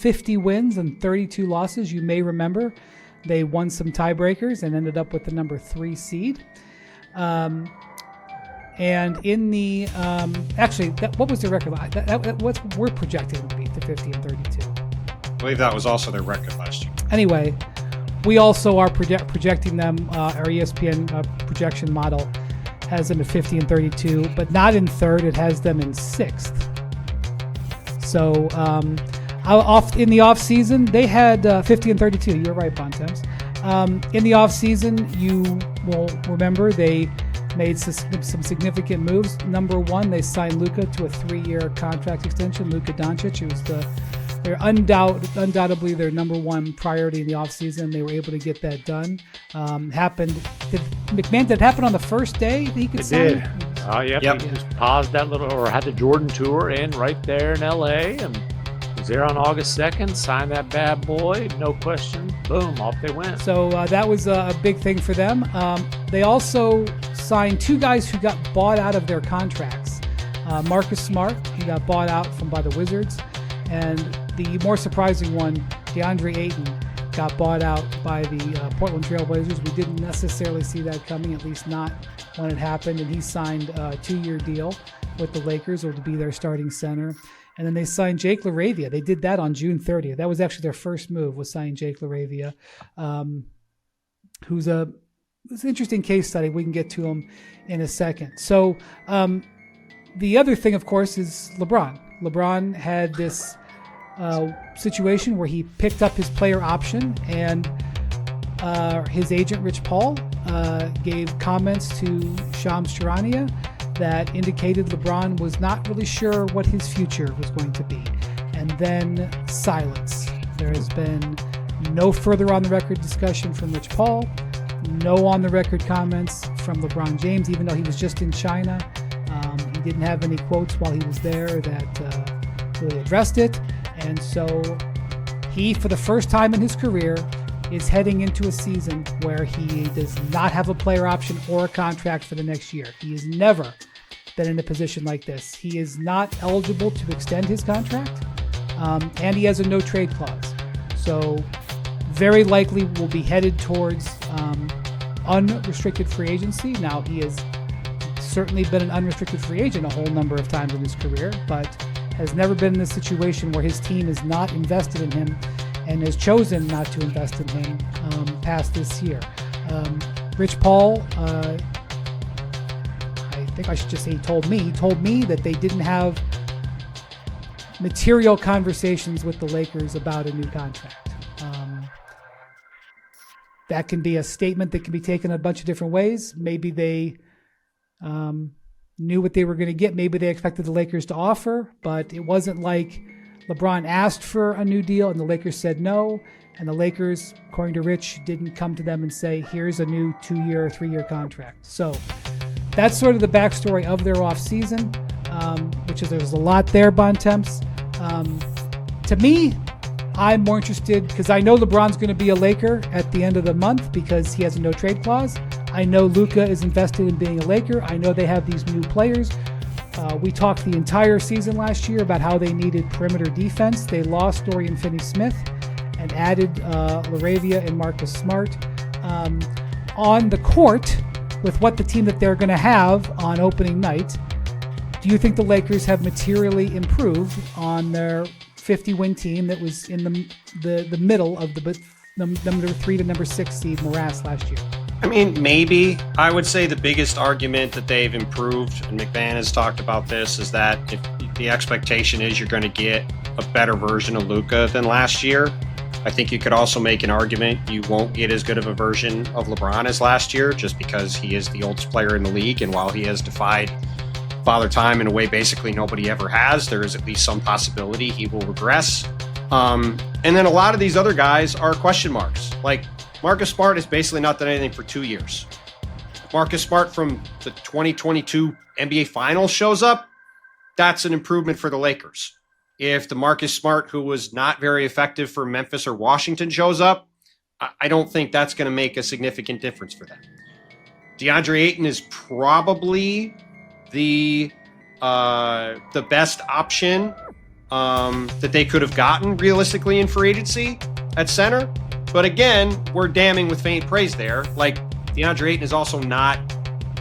50 wins and 32 losses. You may remember they won some tiebreakers and ended up with the number 3 seed. And in the what was the record? What we're projecting to be the 50 and 32. I believe that was also their record last year. Anyway, we also are projecting them. Our ESPN projection model has them at 50 and 32, but not in third. It has them in 6th. So in the off season, they had 50 and 32. You're right, Bontemps. In the off season, you will remember they made some significant moves. Number one, they signed Luka to a 3-year contract extension. Luka Doncic, who was they're undoubtedly their number one priority in the offseason. They were able to get that done. Did it happen on the first day that he could sign? It did. Yep. He just paused that had the Jordan tour in right there in LA and was there on August 2nd, signed that bad boy, no question. Boom, off they went. So that was a big thing for them. They also signed 2 guys who got bought out of their contracts. Marcus Smart, he got bought out by the Wizards, and the more surprising one, DeAndre Ayton, got bought out by the Portland Trail Blazers. We didn't necessarily see that coming, at least not when it happened, and he signed a 2-year deal with the Lakers, or to be their starting center. And then they signed Jake LaRavia. They did that on June 30th. That was actually their first move, was signing Jake LaRavia, who's it's an interesting case study. We can get to him in a second. So the other thing, of course, is LeBron. LeBron had this situation where he picked up his player option, and his agent, Rich Paul, gave comments to Shams Charania that indicated LeBron was not really sure what his future was going to be. And then silence. There has been no further on-the-record discussion from Rich Paul, no on-the-record comments from LeBron James, even though he was just in China. He didn't have any quotes while he was there that really addressed it. And so he, for the first time in his career, is heading into a season where he does not have a player option or a contract for the next year. He has never been in a position like this. He is not eligible to extend his contract, and he has a no-trade clause. So very likely will be headed towards unrestricted free agency. Now, he has certainly been an unrestricted free agent a whole number of times in his career, but has never been in a situation where his team is not invested in him and has chosen not to invest in him past this year. Rich Paul, I think I should just say he told me that they didn't have material conversations with the Lakers about a new contract. That can be a statement that can be taken a bunch of different ways. Maybe they knew what they were going to get. Maybe they expected the Lakers to offer, but it wasn't like LeBron asked for a new deal and the Lakers said no, and the Lakers, according to Rich, didn't come to them and say, here's a new 2-year or 3-year contract. So that's sort of the backstory of their offseason, which is there's a lot there, Bontemps. To me, I'm more interested because I know LeBron's going to be a Laker at the end of the month because he has a no-trade clause. I know Luka is invested in being a Laker. I know they have these new players. We talked the entire season last year about how they needed perimeter defense. They lost Dorian Finney-Smith and added LaRavia and Marcus Smart. On the court, with what the team that they're going to have on opening night, do you think the Lakers have materially improved on their 50-win team that was in the middle of the number 3 to number 6 seed morass last year? I mean, maybe. I would say the biggest argument that they've improved, and McMahon has talked about this, is that if the expectation is you're going to get a better version of Luka than last year, I think you could also make an argument you won't get as good of a version of LeBron as last year, just because he is the oldest player in the league, and while he has defied Father Time in a way basically nobody ever has, there is at least some possibility he will regress. And then a lot of these other guys are question marks. Like, Marcus Smart has basically not done anything for 2 years. Marcus Smart from the 2022 NBA Finals shows up, that's an improvement for the Lakers. If the Marcus Smart, who was not very effective for Memphis or Washington, shows up, I don't think that's going to make a significant difference for them. DeAndre Ayton is probably the best option that they could have gotten realistically in free agency at center. But again, we're damning with faint praise there. Like, DeAndre Ayton is also not,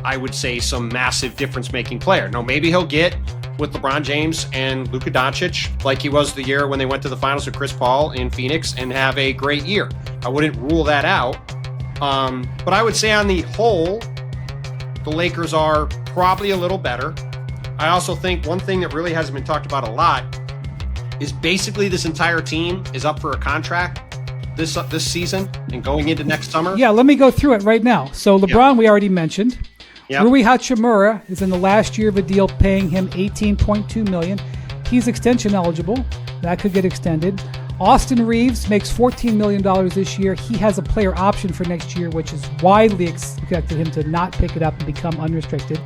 I would say, some massive difference-making player. No, maybe he'll get with LeBron James and Luka Doncic like he was the year when they went to the finals with Chris Paul in Phoenix and have a great year. I wouldn't rule that out. But I would say on the whole, the Lakers are probably a little better. I also think one thing that really hasn't been talked about a lot is basically this entire team is up for a contract this season and going into next summer. Yeah, let me go through it right now. So LeBron, we already mentioned. Yep. Rui Hachimura is in the last year of a deal paying him $18.2 million. He's extension eligible. That could get extended. Austin Reeves makes $14 million this year. He has a player option for next year, which is widely expected him to not pick it up and become unrestricted.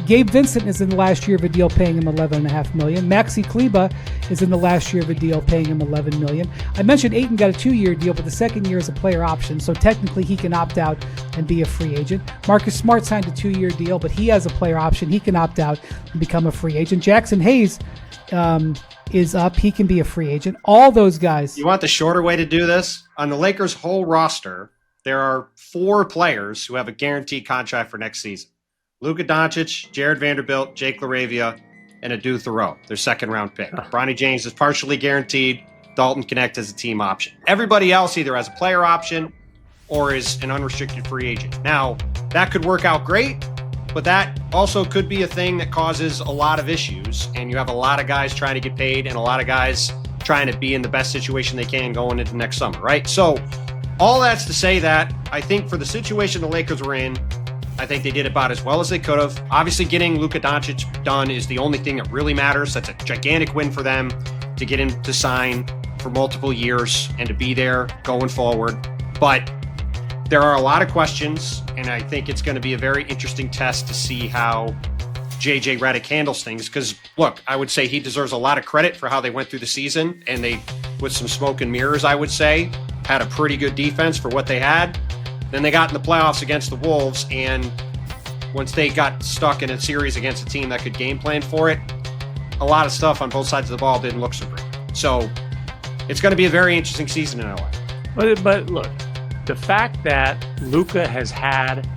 Gabe Vincent is in the last year of a deal paying him $11.5 million. Maxi Kleba is in the last year of a deal paying him $11 million. I mentioned Ayton got a 2-year deal, but the second year is a player option, so technically he can opt out and be a free agent. Marcus Smart signed a 2-year deal, but he has a player option. He can opt out and become a free agent. Jackson Hayes is up. He can be a free agent. All those guys. You want the shorter way to do this? On the Lakers' whole roster, there are 4 players who have a guaranteed contract for next season. Luka Doncic, Jared Vanderbilt, Jake LaRavia, and Adu Thoreau, their second-round pick. Bronny James is partially guaranteed. Dalton Connect has a team option. Everybody else either has a player option or is an unrestricted free agent. Now, that could work out great, but that also could be a thing that causes a lot of issues, and you have a lot of guys trying to get paid and a lot of guys trying to be in the best situation they can going into next summer, right? So all that's to say that I think for the situation the Lakers were in, I think they did about as well as they could have. Obviously, getting Luka Doncic done is the only thing that really matters. That's a gigantic win for them to get him to sign for multiple years and to be there going forward. But there are a lot of questions, and I think it's going to be a very interesting test to see how JJ Redick handles things. Because, look, I would say he deserves a lot of credit for how they went through the season, and they, with some smoke and mirrors, I would say, had a pretty good defense for what they had. Then they got in the playoffs against the Wolves, and once they got stuck in a series against a team that could game plan for it, a lot of stuff on both sides of the ball didn't look so great. So it's going to be a very interesting season in LA. But look, the fact that Luka has had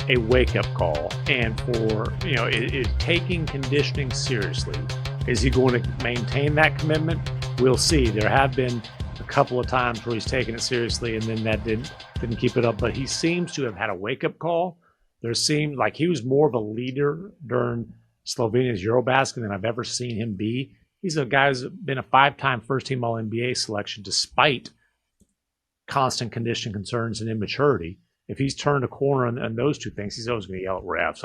a wake-up call and is taking conditioning seriously, is he going to maintain that commitment? We'll see. There have been a couple of times where he's taken it seriously and then that didn't keep it up, but he seems to have had a wake-up call. There seemed like he was more of a leader during Slovenia's Eurobasket than I've ever seen him be. He's a guy who's been a 5-time first-team All-NBA selection despite constant conditioning concerns and immaturity. If he's turned a corner on those two things, he's always going to yell at refs.